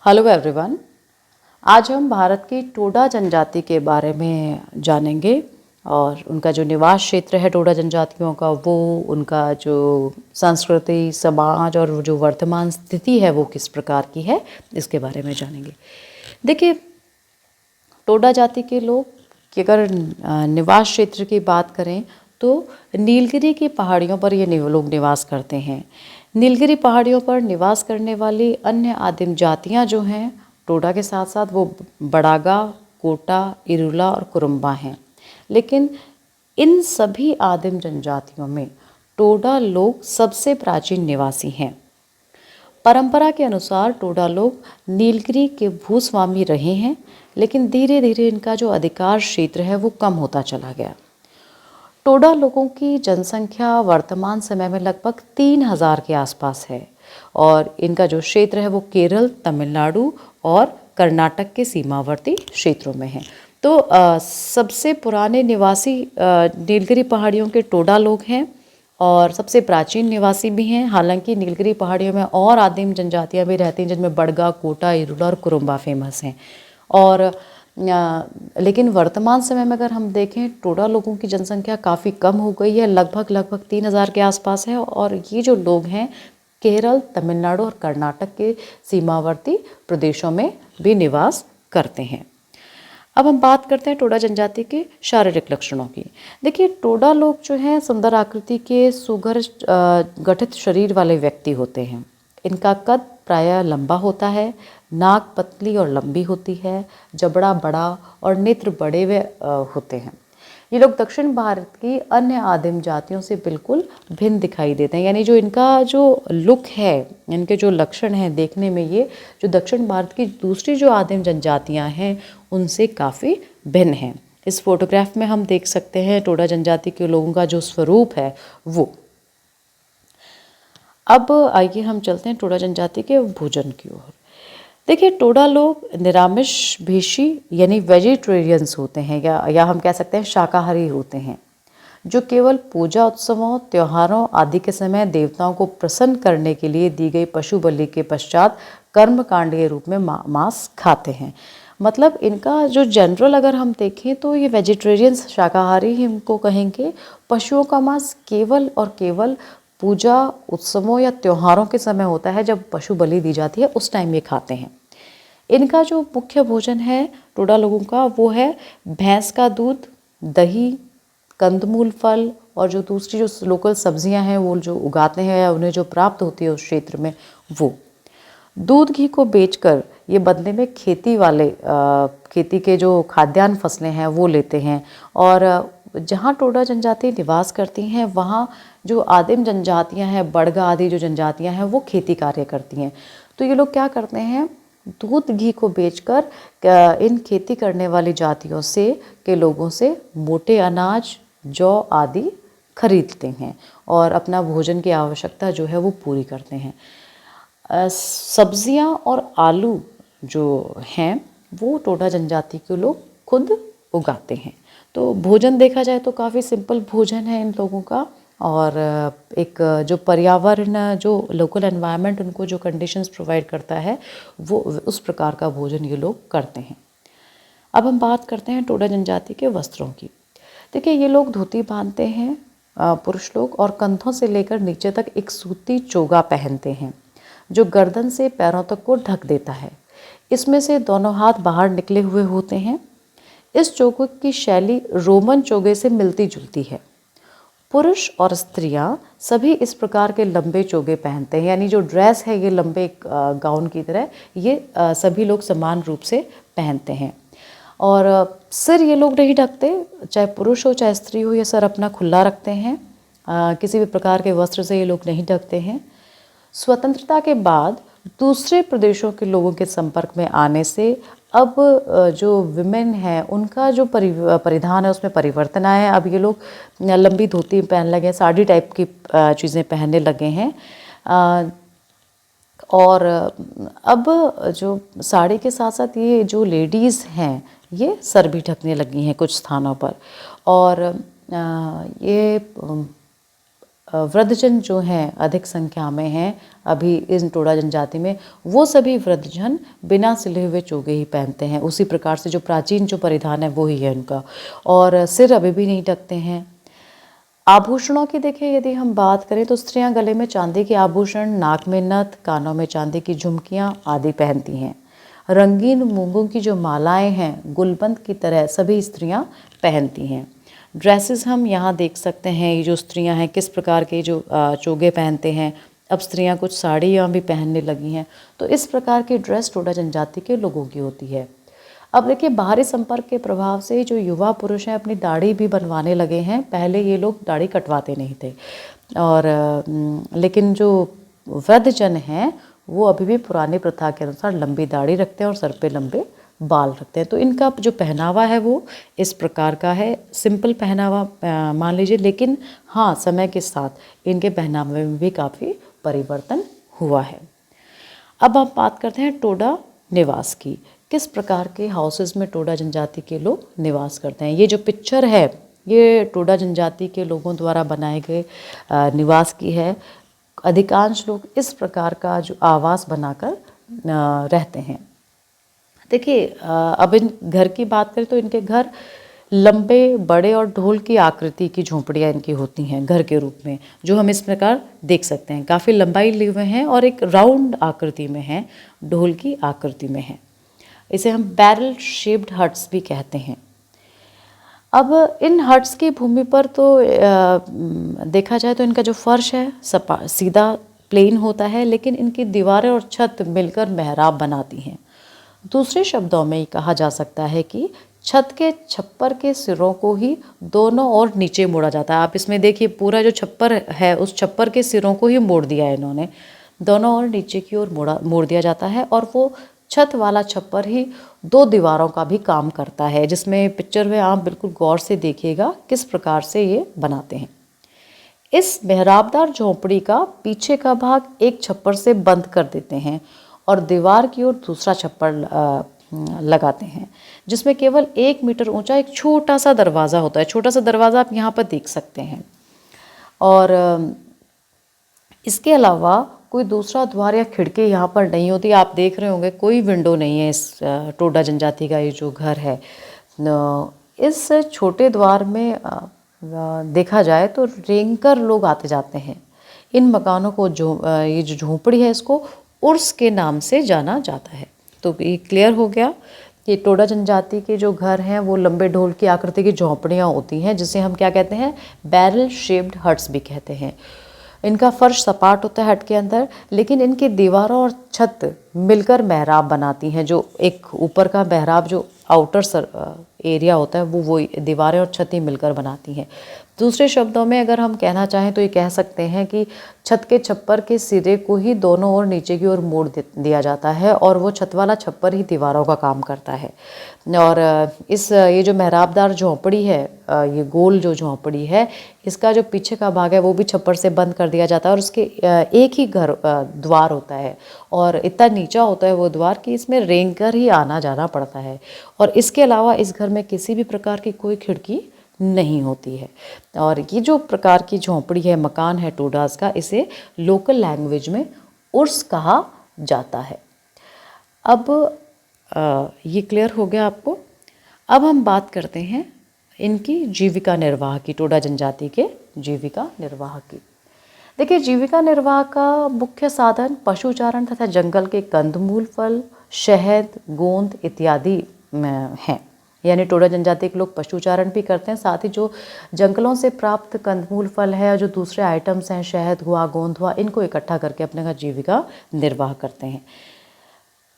Hello everyone. आज हम भारत की टोडा जनजाति के बारे में जानेंगे और उनका जो निवास क्षेत्र है टोडा जनजातियों का, वो उनका जो संस्कृति, समाज और जो वर्तमान स्थिति है वो किस प्रकार की है, इसके बारे में जानेंगे। देखिए, टोडा जाति के लोग की अगर निवास क्षेत्र की बात करें तो नीलगिरी की पहाड़ियों पर ये लोग निवास करते हैं। नीलगिरी पहाड़ियों पर निवास करने वाली अन्य आदिम जातियां जो हैं टोडा के साथ साथ वो बड़ागा, कोटा, इरुला और कुरुम्बा हैं। लेकिन इन सभी आदिम जनजातियों में टोडा लोग सबसे प्राचीन निवासी हैं। परंपरा के अनुसार टोडा लोग नीलगिरी के भूस्वामी रहे हैं, लेकिन धीरे धीरे इनका जो अधिकार क्षेत्र है वो कम होता चला गया। टोडा लोगों की जनसंख्या वर्तमान समय में लगभग 3000 के आसपास है और इनका जो क्षेत्र है वो केरल, तमिलनाडु और कर्नाटक के सीमावर्ती क्षेत्रों में है। तो सबसे पुराने निवासी नीलगिरी पहाड़ियों के टोडा लोग हैं और सबसे प्राचीन निवासी भी हैं। हालांकि नीलगिरी पहाड़ियों में और आदिम जनजातियां भी रहती हैं, जिनमें बड़गा, कोटा, इरुला और कुरुम्बा फेमस हैं। और लेकिन वर्तमान समय में अगर हम देखें, टोडा लोगों की जनसंख्या काफ़ी कम हो गई है, लगभग 3000 के आसपास है। और ये जो लोग हैं केरल, तमिलनाडु और कर्नाटक के सीमावर्ती प्रदेशों में भी निवास करते हैं। अब हम बात करते हैं टोडा जनजाति के शारीरिक लक्षणों की। देखिए, टोडा लोग जो हैं सुंदर आकृति के सुघर गठित शरीर वाले व्यक्ति होते हैं। इनका कद प्रायः लंबा होता है, नाक पतली और लंबी होती है, जबड़ा बड़ा और नेत्र बड़े हुए होते हैं। ये लोग दक्षिण भारत की अन्य आदिम जातियों से बिल्कुल भिन्न दिखाई देते हैं। यानी जो इनका जो लुक है, इनके जो लक्षण हैं देखने में, ये जो दक्षिण भारत की दूसरी जो आदिम जनजातियां हैं उनसे काफ़ी भिन्न हैं। इस फोटोग्राफ में हम देख सकते हैं टोडा जनजाति के लोगों का जो स्वरूप है वो। अब आइए हम चलते हैं टोडा जनजाति के भोजन की ओर। देखिए, टोडा लोग निरामिष भेषी यानी वेजिटेरियंस होते हैं, या हम कह सकते हैं शाकाहारी होते हैं, जो केवल पूजा उत्सवों, त्योहारों आदि के समय देवताओं को प्रसन्न करने के लिए दी गई पशु बलि के पश्चात कर्मकांड के रूप में मांस खाते हैं। मतलब इनका जो जनरल अगर हम देखें तो ये वेजिटेरियंस, शाकाहारी ही इनको कहेंगे। पशुओं का मांस केवल और केवल पूजा उत्सवों या त्योहारों के समय होता है, जब पशु बलि दी जाती है उस टाइम ये खाते हैं। इनका जो मुख्य भोजन है टोडा लोगों का वो है भैंस का दूध, दही, कंदमूल, फल और जो दूसरी जो लोकल सब्जियां हैं वो जो उगाते हैं या उन्हें जो प्राप्त होती है उस क्षेत्र में, वो दूध घी को बेचकर ये बदले में खेती के जो खाद्यान्न फसलें हैं वो लेते हैं। और जहाँ टोडा जनजाति निवास करती हैं वहाँ जो आदिम जनजातियाँ हैं, बड़गा आदि जो जनजातियाँ हैं, वो खेती कार्य करती हैं। तो ये लोग क्या करते हैं, दूध घी को बेचकर इन खेती करने वाली जातियों से के लोगों से मोटे अनाज, जौ आदि खरीदते हैं और अपना भोजन की आवश्यकता जो है वो पूरी करते हैं। सब्जियां और आलू जो हैं वो टोडा जनजाति के लोग खुद उगाते हैं। तो भोजन देखा जाए तो काफ़ी सिंपल भोजन है इन लोगों का। और एक जो पर्यावरण, जो लोकल एनवायरनमेंट उनको जो कंडीशंस प्रोवाइड करता है, वो उस प्रकार का भोजन ये लोग करते हैं। अब हम बात करते हैं टोडा जनजाति के वस्त्रों की। देखिए, ये लोग धोती बांधते हैं, पुरुष लोग, और कंधों से लेकर नीचे तक एक सूती चोगा पहनते हैं जो गर्दन से पैरों तक को ढक देता है। इसमें से दोनों हाथ बाहर निकले हुए होते हैं। इस चोगे की शैली रोमन चोगे से मिलती जुलती है। पुरुष और स्त्रियां सभी इस प्रकार के लंबे चोगे पहनते हैं, यानी जो ड्रेस है ये लंबे गाउन की तरह ये सभी लोग समान रूप से पहनते हैं। और सिर ये लोग नहीं ढकते, चाहे पुरुष हो चाहे स्त्री हो, ये सर अपना खुला रखते हैं। किसी भी प्रकार के वस्त्र से ये लोग नहीं ढकते हैं। स्वतंत्रता के बाद दूसरे प्रदेशों के लोगों के संपर्क में आने से अब जो विमेन है उनका जो परिधान है उसमें परिवर्तन आया है। अब ये लोग लंबी धोती पहनने लगे हैं, साड़ी टाइप की चीज़ें पहनने लगे हैं। और अब जो साड़ी के साथ साथ ये जो लेडीज़ हैं ये सर भी ढकने लगी हैं कुछ स्थानों पर। और ये वृद्धजन जो हैं अधिक संख्या में हैं अभी इन टोडा जनजाति में, वो सभी वृद्धजन बिना सिले हुए चोगे ही पहनते हैं। उसी प्रकार से जो प्राचीन जो परिधान है वो ही है उनका, और सिर अभी भी नहीं ढकते हैं। आभूषणों की देखिए यदि हम बात करें तो स्त्रियां गले में चांदी के आभूषण, नाक में नथ, कानों में चांदी की झुमकियां आदि पहनती हैं। रंगीन मूंगों की जो मालाएं हैं गुलबंद की तरह सभी स्त्रियां पहनती हैं। ड्रेसेस हम यहाँ देख सकते हैं, ये जो स्त्रियां हैं किस प्रकार के जो चोगे पहनते हैं। अब स्त्रियां कुछ साड़ियाँ भी पहनने लगी हैं। तो इस प्रकार की ड्रेस टोडा जनजाति के लोगों की होती है। अब देखिए बाहरी संपर्क के प्रभाव से जो युवा पुरुष हैं अपनी दाढ़ी भी बनवाने लगे हैं। पहले ये लोग दाढ़ी कटवाते नहीं थे, और लेकिन जो वृद्धजन हैं वो अभी भी पुरानी प्रथा के अनुसार लंबी दाढ़ी रखते हैं और सर पे लंबे बाल रखते हैं। तो इनका जो पहनावा है वो इस प्रकार का है, सिंपल पहनावा मान लीजिए, लेकिन हाँ समय के साथ इनके पहनावे में भी काफ़ी परिवर्तन हुआ है। अब आप बात करते हैं टोडा निवास की। किस प्रकार के हाउसेस में टोडा जनजाति के लोग निवास करते हैं। ये जो पिक्चर है ये टोडा जनजाति के लोगों द्वारा बनाए गए निवास की है। अधिकांश लोग इस प्रकार का जो आवास बनाकर रहते हैं। देखिए अब इन घर की बात करें तो इनके घर लंबे बड़े और ढोल की आकृति की झोंपड़ियाँ इनकी होती हैं घर के रूप में, जो हम इस प्रकार देख सकते हैं। काफ़ी लंबाई लिए हुए हैं और एक राउंड आकृति में हैं, ढोल की आकृति में हैं। इसे हम बैरल शेप्ड हट्स भी कहते हैं। अब इन हट्स की भूमि पर तो देखा जाए तो इनका जो फर्श है सीधा प्लेन होता है, लेकिन इनकी दीवारें और छत मिलकर मेहराब बनाती हैं। दूसरे शब्दों में कहा जा सकता है कि छत के छप्पर के सिरों को ही दोनों ओर नीचे मोड़ा जाता है। आप इसमें देखिए पूरा जो छप्पर है उस छप्पर के सिरों को ही मोड़ दिया है इन्होंने, दोनों ओर नीचे की ओर मोड़ दिया जाता है। और वो छत वाला छप्पर ही दो दीवारों का भी काम करता है, जिसमें पिक्चर में आप बिल्कुल गौर से देखिएगा किस प्रकार से ये बनाते हैं। इस मेहराबदार झोंपड़ी का पीछे का भाग एक छप्पर से बंद कर देते हैं और दीवार की ओर दूसरा छप्पर लगाते हैं, जिसमें केवल 1 मीटर ऊंचा एक छोटा सा दरवाज़ा होता है। छोटा सा दरवाज़ा आप यहाँ पर देख सकते हैं। और इसके अलावा कोई दूसरा द्वार या खिड़की यहाँ पर नहीं होती। आप देख रहे होंगे कोई विंडो नहीं है इस टोडा जनजाति का ये जो घर है। इस छोटे द्वार में देखा जाए तो रेंगकर लोग आते जाते हैं। इन मकानों को ये जो झोंपड़ी है इसको उर्स के नाम से जाना जाता है। तो ये क्लियर हो गया कि टोडा जनजाति के जो घर हैं वो लंबे ढोल की आकृति की झोंपड़ियाँ होती हैं, जिसे हम क्या कहते हैं, बैरल शेप्ड हट्स भी कहते हैं। इनका फर्श सपाट होता है हट के अंदर, लेकिन इनकी दीवारों और छत मिलकर मेहराब बनाती हैं। जो एक ऊपर का मेहराब जो आउटर एरिया होता है वो दीवारें और छत ही मिलकर बनाती हैं। दूसरे शब्दों में अगर हम कहना चाहें तो ये कह सकते हैं कि छत के छप्पर के सिरे को ही दोनों ओर नीचे की ओर मोड़ दिया जाता है और वो छत वाला छप्पर ही दीवारों का काम करता है। और ये जो मेहराबदार झोंपड़ी है, ये गोल जो झोंपड़ी है, इसका जो पीछे का भाग है वो भी छप्पर से बंद कर दिया जाता है और उसके एक ही द्वार होता है और इतना नीचा होता है वो द्वार कि इसमें रेंग कर ही आना जाना पड़ता है। और इसके अलावा इस घर में किसी भी प्रकार की कोई खिड़की नहीं होती है। और ये जो प्रकार की झोंपड़ी है, मकान है टोडास का, इसे लोकल लैंग्वेज में उर्स कहा जाता है। अब ये क्लियर हो गया आपको। अब हम बात करते हैं इनकी जीविका निर्वाह की, टोडा जनजाति के जीविका निर्वाह की। देखिए जीविका निर्वाह का मुख्य साधन पशुचारण तथा जंगल के कंदमूल, फल, शहद, गोंद इत्यादि हैं। यानी टोडा जनजाति के लोग पशुचारण भी करते हैं, साथ ही जो जंगलों से प्राप्त कंदमूल फल है और जो दूसरे आइटम्स हैं, शहद हुआ, गोंद हुआ, इनको इकट्ठा करके अपने का जीविका निर्वाह करते हैं।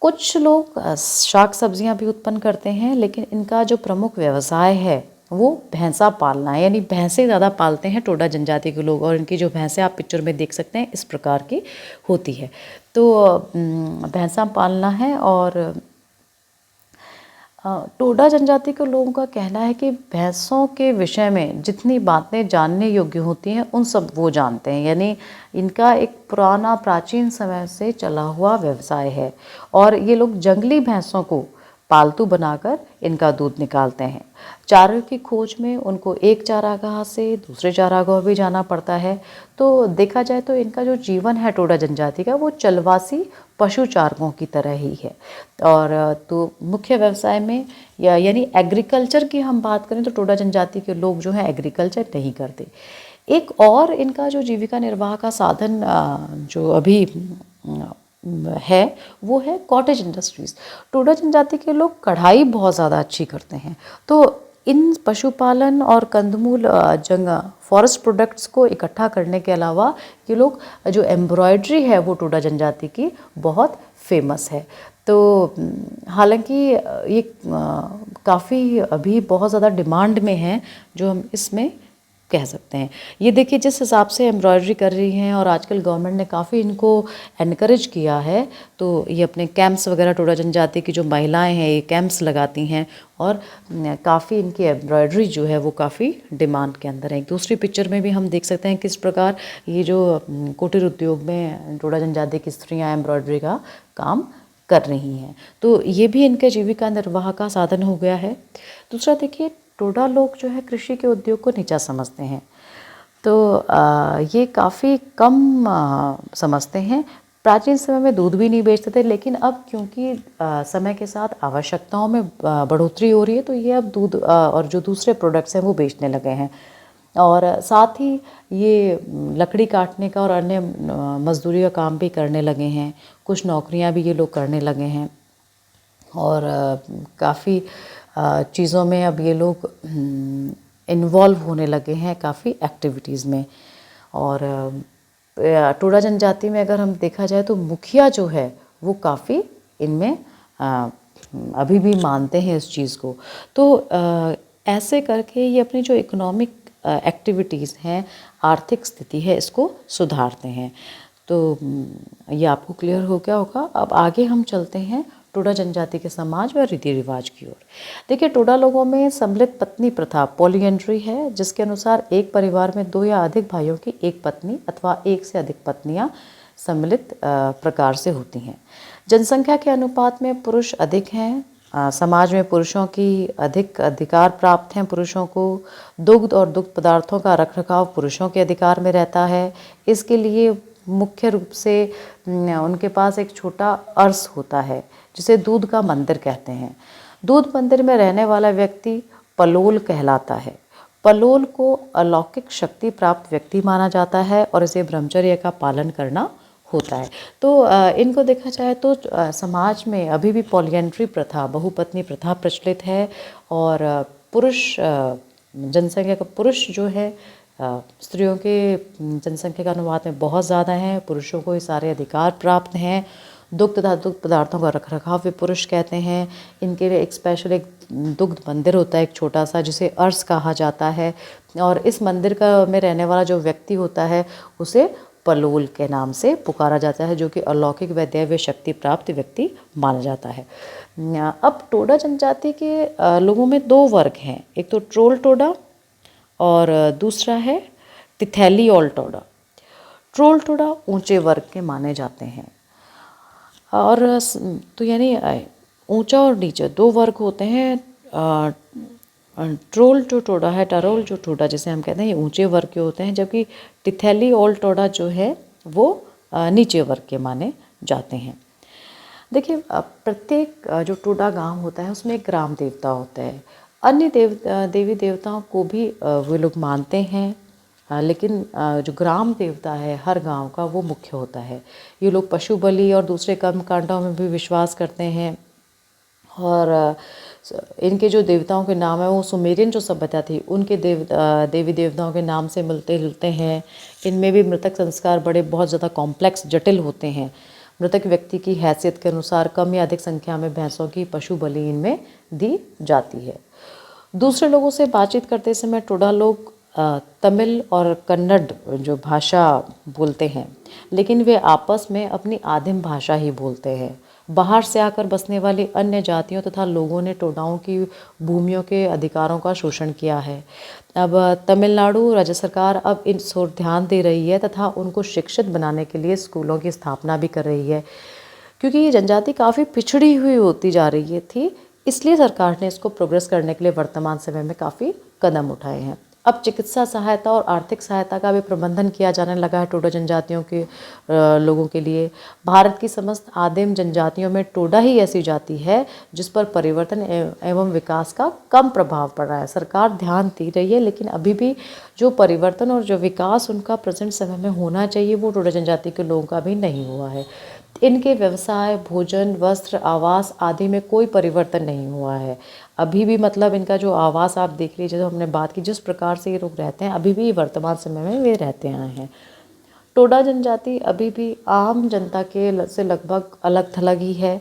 कुछ लोग शाक सब्जियां भी उत्पन्न करते हैं, लेकिन इनका जो प्रमुख व्यवसाय है वो भैंसा पालना है। यानी भैंसे ज़्यादा पालते हैं टोडा जनजाति के लोग, और इनकी जो भैंसें आप पिक्चर में देख सकते हैं इस प्रकार की होती है। तो भैंसा पालना है। और टोडा जनजाति के लोगों का कहना है कि भैंसों के विषय में जितनी बातें जानने योग्य होती हैं उन सब वो जानते हैं। यानी इनका एक पुराना प्राचीन समय से चला हुआ व्यवसाय है और ये लोग जंगली भैंसों को पालतू बनाकर इनका दूध निकालते हैं। चारे की खोज में उनको एक चारागाह से दूसरे चारागाह भी जाना पड़ता है। तो देखा जाए तो इनका जो जीवन है टोडा जनजाति का, वो चलवासी पशु चारकों की तरह ही है। और तो मुख्य व्यवसाय में यानी एग्रीकल्चर की हम बात करें तो टोडा जनजाति के लोग जो हैं एग्रीकल्चर नहीं करते। एक और इनका जो जीविका निर्वाह का साधन जो अभी है वो है कॉटेज इंडस्ट्रीज़। टोडा जनजाति के लोग कढ़ाई बहुत ज़्यादा अच्छी करते हैं। तो इन पशुपालन और कंदमूल फॉरेस्ट प्रोडक्ट्स को इकट्ठा करने के अलावा ये लोग जो एम्ब्रॉयडरी है वो टोडा जनजाति की बहुत फेमस है। तो हालांकि ये काफ़ी अभी बहुत ज़्यादा डिमांड में है, जो हम इसमें कह सकते हैं। ये देखिए जिस हिसाब से एम्ब्रॉयडरी कर रही हैं, और आजकल गवर्नमेंट ने काफ़ी इनको एनकरेज किया है। तो ये अपने कैंप्स वगैरह, टोडा जनजाति की जो महिलाएं हैं ये कैंप्स लगाती हैं, और काफ़ी इनकी एम्ब्रॉयडरी जो है वो काफ़ी डिमांड के अंदर है। एक दूसरी पिक्चर में भी हम देख सकते हैं किस प्रकार ये जो कुटीर उद्योग में टोडा जनजाति की स्त्रियाँ एम्ब्रॉयडरी का काम कर रही हैं। तो ये भी इनके जीविका निर्वाह का साधन हो गया है। दूसरा देखिए, टोडा लोग जो है कृषि के उद्योग को नीचा समझते हैं। तो ये काफ़ी कम समझते हैं। प्राचीन समय में दूध भी नहीं बेचते थे, लेकिन अब क्योंकि समय के साथ आवश्यकताओं में बढ़ोतरी हो रही है, तो ये अब दूध और जो दूसरे प्रोडक्ट्स हैं वो बेचने लगे हैं। और साथ ही ये लकड़ी काटने का और अन्य मजदूरी का काम भी करने लगे हैं। कुछ नौकरियां भी ये लोग करने लगे हैं, और काफ़ी चीज़ों में अब ये लोग इन्वॉल्व होने लगे हैं, काफ़ी एक्टिविटीज़ में। और टोडा जनजाति में अगर हम देखा जाए तो मुखिया जो है वो काफ़ी इनमें अभी भी मानते हैं इस चीज़ को। तो ऐसे करके ये अपनी जो इकोनॉमिक एक्टिविटीज़ हैं, आर्थिक स्थिति है, इसको सुधारते हैं। तो ये आपको क्लियर हो गया होगा। अब आगे हम चलते हैं टोडा जनजाति के समाज व रीति रिवाज की ओर। देखिए, टोडा लोगों में सम्मिलित पत्नी प्रथा पॉलीएंड्री है, जिसके अनुसार एक परिवार में 2 या अधिक भाइयों की एक पत्नी अथवा एक से अधिक पत्नियां सम्मिलित प्रकार से होती हैं। जनसंख्या के अनुपात में पुरुष अधिक हैं। समाज में पुरुषों की अधिक अधिकार प्राप्त हैं। पुरुषों को दुग्ध और दुग्ध पदार्थों का रखरखाव पुरुषों के अधिकार में रहता है। इसके लिए मुख्य रूप से उनके पास एक छोटा अर्स होता है, जिसे दूध का मंदिर कहते हैं। दूध मंदिर में रहने वाला व्यक्ति पलोल कहलाता है। पलोल को अलौकिक शक्ति प्राप्त व्यक्ति माना जाता है, और इसे ब्रह्मचर्य का पालन करना होता है। तो इनको देखा जाए तो समाज में अभी भी पॉलीएंड्री प्रथा, बहुपत्नी प्रथा प्रचलित है। और पुरुष जनसंख्या का पुरुष जो है स्त्रियों के जनसंख्या का अनुपात में बहुत ज़्यादा है। पुरुषों को ये सारे अधिकार प्राप्त हैं। दुग्ध तथा दुग्ध पदार्थों का रखरखाव भी पुरुष कहते हैं। इनके लिए एक स्पेशल एक दुग्ध मंदिर होता है, एक छोटा सा, जिसे अर्स कहा जाता है। और इस मंदिर का में रहने वाला जो व्यक्ति होता है उसे पलोल के नाम से पुकारा जाता है, जो कि अलौकिक व दैवीय शक्ति प्राप्त व्यक्ति माना जाता है। अब टोडा जनजाति के लोगों में 2 वर्ग हैं, एक तो ट्रोल टोडा और दूसरा है तिथैली ऑल टोडा। ट्रोल टोडा ऊंचे वर्ग के माने जाते हैं। और तो यानी ऊंचा और नीचे 2 वर्ग होते हैं। ट्रोल जो टोडा है, टरोल जो टोडा जिसे हम कहते हैं, ये ऊंचे वर्ग के होते हैं, जबकि तिथैली ऑल टोडा जो है वो नीचे वर्ग के माने जाते हैं। देखिए, प्रत्येक जो टोडा गांव होता है उसमें एक ग्राम देवता होता है। अन्य देवी देवताओं को भी वे लोग मानते हैं, लेकिन जो ग्राम देवता है हर गांव का, वो मुख्य होता है। ये लोग पशु बलि और दूसरे कर्म कांडों में भी विश्वास करते हैं। और इनके जो देवताओं के नाम है वो सुमेरियन जो सभ्यता थी उनके देवी देवताओं के नाम से मिलते जुलते हैं। इनमें भी मृतक संस्कार बड़े बहुत ज़्यादा कॉम्प्लेक्स जटिल होते हैं। मृतक व्यक्ति की हैसियत के अनुसार कम या अधिक संख्या में भैंसों की पशु बलि इनमें दी जाती है। दूसरे लोगों से बातचीत करते समय टोडा लोग तमिल और कन्नड़ जो भाषा बोलते हैं, लेकिन वे आपस में अपनी आदिम भाषा ही बोलते हैं। बाहर से आकर बसने वाली अन्य जातियों तथा लोगों ने टोडाओं की भूमियों के अधिकारों का शोषण किया है। अब तमिलनाडु राज्य सरकार अब इन ओर ध्यान दे रही है तथा उनको शिक्षित बनाने के लिए स्कूलों की स्थापना भी कर रही है, क्योंकि ये जनजाति काफ़ी पिछड़ी हुई होती जा रही थी। इसलिए सरकार ने इसको प्रोग्रेस करने के लिए वर्तमान समय में काफ़ी कदम उठाए हैं। अब चिकित्सा सहायता और आर्थिक सहायता का भी प्रबंधन किया जाने लगा है टोडा जनजातियों के लोगों के लिए। भारत की समस्त आदिम जनजातियों में टोडा ही ऐसी जाति है जिस पर परिवर्तन एवं विकास का कम प्रभाव पड़ रहा है। सरकार ध्यान दे रही है, लेकिन अभी भी जो परिवर्तन और जो विकास उनका प्रेजेंट समय में होना चाहिए वो टोडा जनजाति के लोगों का भी नहीं हुआ है। इनके व्यवसाय, भोजन, वस्त्र, आवास आदि में कोई परिवर्तन नहीं हुआ है। अभी भी मतलब इनका जो आवास आप देख लीजिए, जो हमने बात की, जिस प्रकार से ये लोग रहते हैं अभी भी वर्तमान समय में वे रहते आए हैं। टोडा जनजाति अभी भी आम जनता के से लगभग अलग थलग ही है।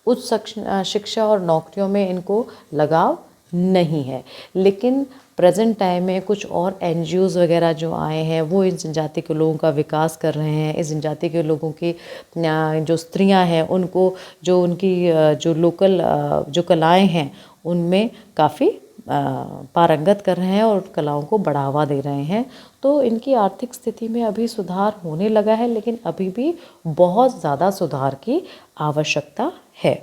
उच्च शिक्षा और नौकरियों में इनको लगाव नहीं है, लेकिन प्रेजेंट टाइम में कुछ और एनजीओज वगैरह जो आए हैं वो इस जनजाति के लोगों का विकास कर रहे हैं। इस जनजाति के लोगों की जो स्त्रियां हैं उनको जो उनकी जो लोकल जो कलाएं हैं उनमें काफ़ी पारंगत कर रहे हैं और कलाओं को बढ़ावा दे रहे हैं। तो इनकी आर्थिक स्थिति में अभी सुधार होने लगा है, लेकिन अभी भी बहुत ज़्यादा सुधार की आवश्यकता है।